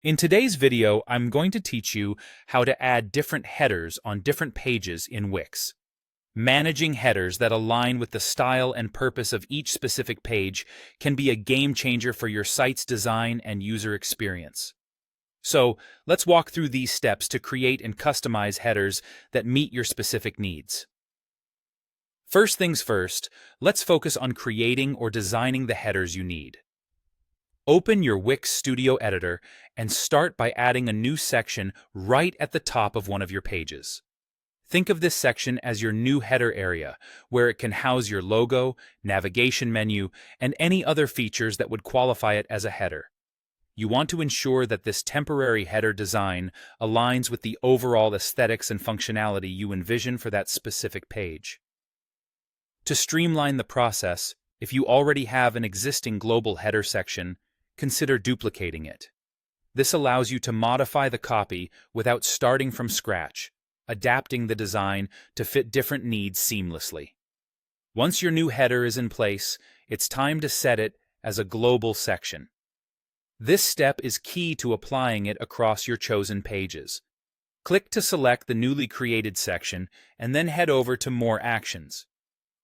In today's video, I'm going to teach you how to add different headers on different pages in Wix. Managing headers that align with the style and purpose of each specific page can be a game changer for your site's design and user experience. So, let's walk through these steps to create and customize headers that meet your specific needs. First things first, let's focus on creating or designing the headers you need. Open your Wix Studio Editor and start by adding a new section right at the top of one of your pages. Think of this section as your new header area, where it can house your logo, navigation menu, and any other features that would qualify it as a header. You want to ensure that this temporary header design aligns with the overall aesthetics and functionality you envision for that specific page. To streamline the process, if you already have an existing global header section, consider duplicating it. This allows you to modify the copy without starting from scratch, adapting the design to fit different needs seamlessly. Once your new header is in place, it's time to set it as a global section. This step is key to applying it across your chosen pages. Click to select the newly created section and then head over to More Actions.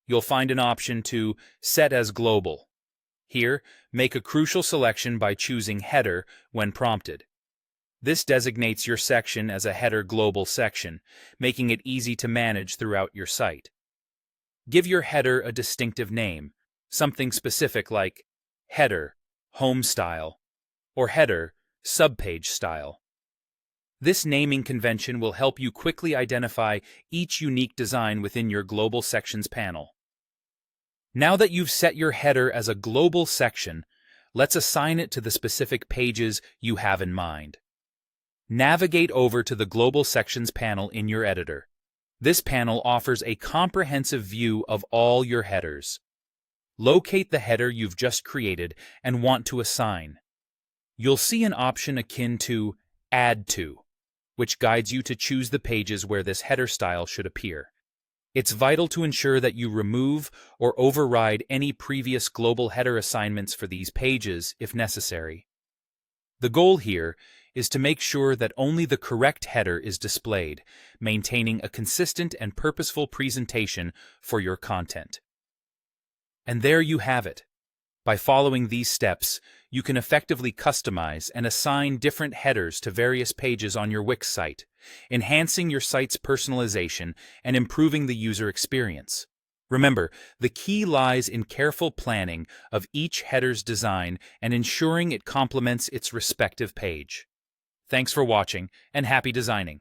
You'll find an option to Set as Global. Here, make a crucial selection by choosing Header when prompted. This designates your section as a header global section, making it easy to manage throughout your site. Give your header a distinctive name, something specific like Header, Home Style, or Header, Subpage Style. This naming convention will help you quickly identify each unique design within your Global Sections panel. Now that you've set your header as a global section, let's assign it to the specific pages you have in mind. Navigate over to the Global Sections panel in your editor. This panel offers a comprehensive view of all your headers. Locate the header you've just created and want to assign. You'll see an option akin to Add To, which guides you to choose the pages where this header style should appear. It's vital to ensure that you remove or override any previous global header assignments for these pages if necessary. The goal here is to make sure that only the correct header is displayed, maintaining a consistent and purposeful presentation for your content. And there you have it. By following these steps, you can effectively customize and assign different headers to various pages on your Wix site, enhancing your site's personalization and improving the user experience. Remember, the key lies in careful planning of each header's design and ensuring it complements its respective page. Thanks for watching, and happy designing!